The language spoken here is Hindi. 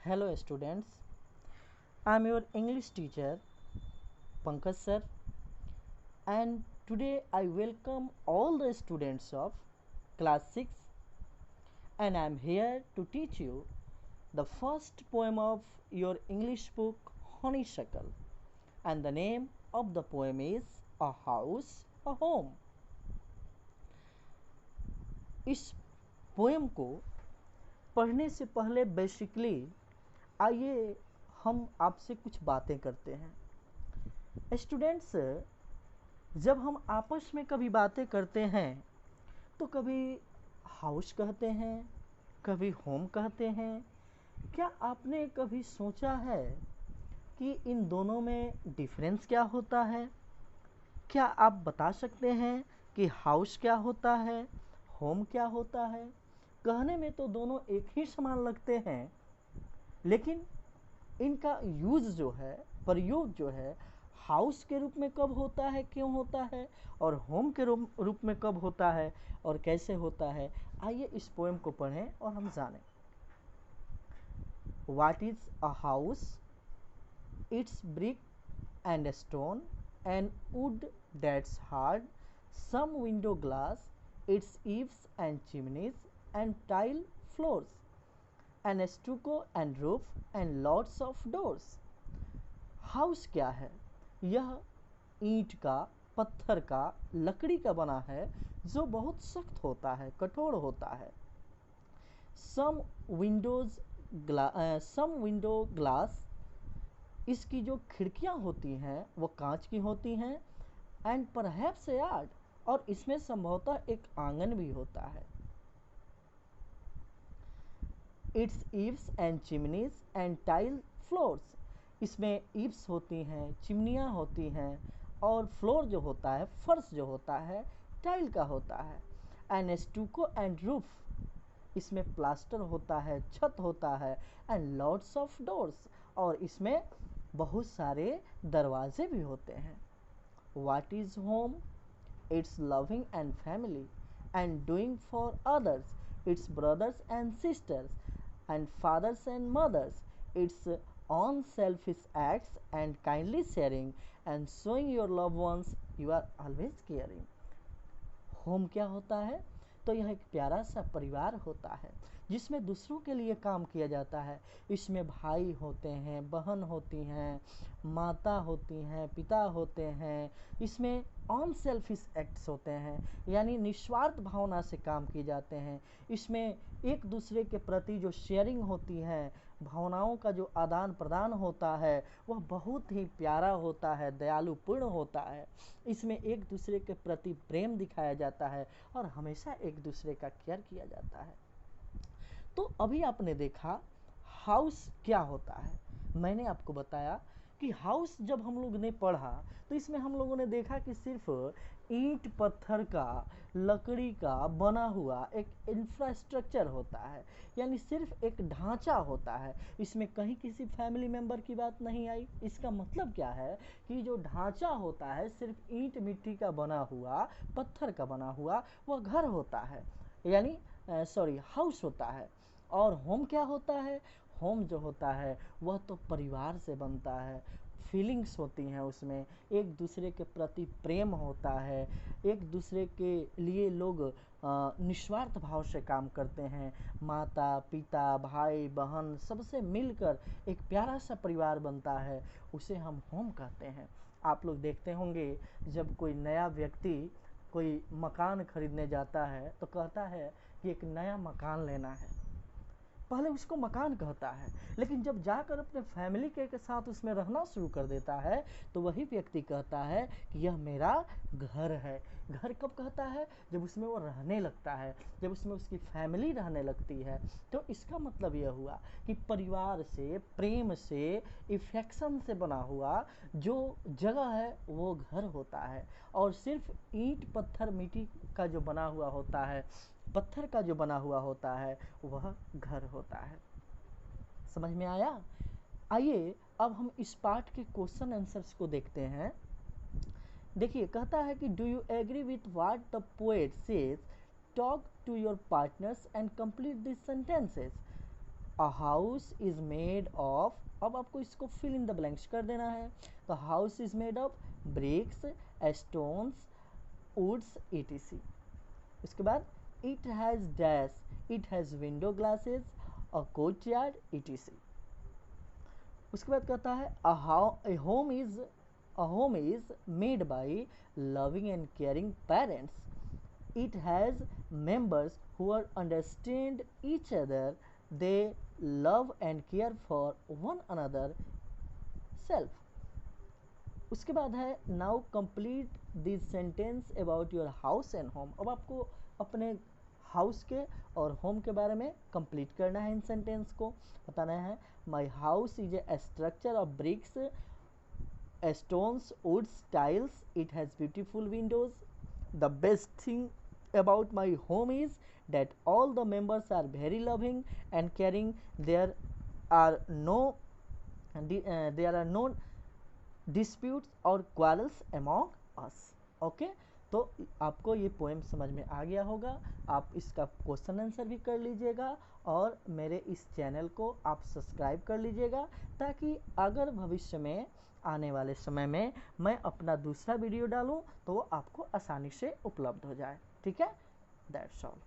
Hello students, I am your English teacher Pankaj sir, and today I welcome all the students of class 6, and I am here to teach you the first poem of your English book Honeysuckle, and the name of the poem is A House, a Home. इस पोएम को पढ़ने से पहले बेसिकली आइए हम आपसे कुछ बातें करते हैं। स्टूडेंट्स, जब हम आपस में कभी बातें करते हैं तो कभी हाउस कहते हैं, कभी होम कहते हैं। क्या आपने कभी सोचा है कि इन दोनों में डिफरेंस क्या होता है? क्या आप बता सकते हैं कि हाउस क्या होता है, होम क्या होता है? कहने में तो दोनों एक ही समान लगते हैं, लेकिन इनका यूज़ जो है, प्रयोग जो है, हाउस के रूप में कब होता है, क्यों होता है, और होम के रूप में कब होता है और कैसे होता है, आइए इस पोएम को पढ़ें और हम जानें। What is a house? It's brick and stone and wood that's hard, some window glass, its eaves and chimneys and tile floors, and stucco and roof and lots of doors. House क्या है? यह ईंट का, पत्थर का, लकड़ी का बना है जो बहुत सख्त होता है, कठोर होता है। सम विंडो ग्लास, इसकी जो खिड़कियां होती हैं वो कांच की होती हैं। एंड परहैप्स यार्ड, और इसमें संभवतः एक आंगन भी होता है। It's eaves and chimneys and tile floors, इसमें ईव्स होती हैं, चिमनियाँ होती हैं, और फ्लोर जो होता है, फर्श जो होता है, टाइल का होता है। एंड स्टूको एंड रूफ, इसमें प्लास्टर होता है, छत होता है। एंड लॉट्स ऑफ डोर्स, और इसमें बहुत सारे दरवाजे भी होते हैं। What is home? It's loving and family and doing for others, it's brothers and sisters and fathers and mothers, its own selfish acts and kindly sharing and showing your loved ones you are always caring. Home क्या होता है? तो यह एक प्यारा सा परिवार होता है जिसमें दूसरों के लिए काम किया जाता है। इसमें भाई होते हैं, बहन होती हैं, माता होती हैं, पिता होते हैं। इसमें ऑन सेल्फिश एक्ट्स होते हैं, यानी निस्वार्थ भावना से काम किए जाते हैं। इसमें एक दूसरे के प्रति जो शेयरिंग होती है, भावनाओं का जो आदान प्रदान होता है, वह बहुत ही प्यारा होता है, दयालुपूर्ण होता है। इसमें एक दूसरे के प्रति प्रेम दिखाया जाता है और हमेशा एक दूसरे का केयर किया जाता है। तो अभी आपने देखा हाउस क्या होता है। मैंने आपको बताया कि हाउस जब हम लोग ने पढ़ा तो इसमें हम लोगों ने देखा कि सिर्फ ईंट पत्थर का, लकड़ी का बना हुआ एक इंफ्रास्ट्रक्चर होता है, यानी सिर्फ एक ढांचा होता है। इसमें कहीं किसी फैमिली मेंबर की बात नहीं आई। इसका मतलब क्या है कि जो ढांचा होता है सिर्फ ईंट मिट्टी का बना हुआ, पत्थर का बना हुआ, वह घर होता है, यानी हाउस होता है। और होम क्या होता है? होम जो होता है वह तो परिवार से बनता है, फीलिंग्स होती हैं उसमें, एक दूसरे के प्रति प्रेम होता है, एक दूसरे के लिए लोग निस्वार्थ भाव से काम करते हैं। माता पिता, भाई बहन सबसे मिलकर एक प्यारा सा परिवार बनता है, उसे हम होम कहते हैं। आप लोग देखते होंगे जब कोई नया व्यक्ति कोई मकान खरीदने जाता है तो कहता है कि एक नया मकान लेना है, पहले उसको मकान कहता है, लेकिन जब जाकर अपने फैमिली के साथ उसमें रहना शुरू कर देता है तो वही व्यक्ति कहता है कि यह मेरा घर है। घर कब कहता है? जब उसमें वो रहने लगता है, जब उसमें उसकी फैमिली रहने लगती है। तो इसका मतलब यह हुआ कि परिवार से, प्रेम से, इफेक्शन से बना हुआ जो जगह है वो घर होता है। और सिर्फ ईंट पत्थर मिट्टी का जो बना हुआ होता है, पत्थर का जो बना हुआ होता है, वह घर होता है। समझ में आया? आइए अब हम इस पार्ट के क्वेश्चन आंसर्स को देखते हैं। देखिए, कहता है कि do you agree with what the poet says, talk to your partners and complete this sentences. A house is made of, अब आपको इसको फिल इन द ब्लैंक्स कर देना है। तो house is made of bricks, stones, woods etc। उसके बाद it has dash, it has window glasses, a courtyard etc। उसके बाद कहता है a home is made by loving and caring parents. It has members who are understand each other. They love and care for one another self. उसके बाद है now complete this sentence about your house and home. अब आपको अपने हाउस के और होम के बारे में कंप्लीट करना है। इन सेंटेंस को बताना है। My house is a structure of BRICS, stones, woods, tiles. It has beautiful windows. The best thing about my home is that all the members are very loving and caring. Are no there are no disputes or quarrels among us. Okay तो आपको ये पोएम समझ में आ गया होगा। आप इसका क्वेश्चन आंसर भी कर लीजिएगा और मेरे इस चैनल को आप सब्सक्राइब कर लीजिएगा, ताकि अगर भविष्य में आने वाले समय में मैं अपना दूसरा वीडियो डालूं तो वो आपको आसानी से उपलब्ध हो जाए। ठीक है, दैट्स ऑल।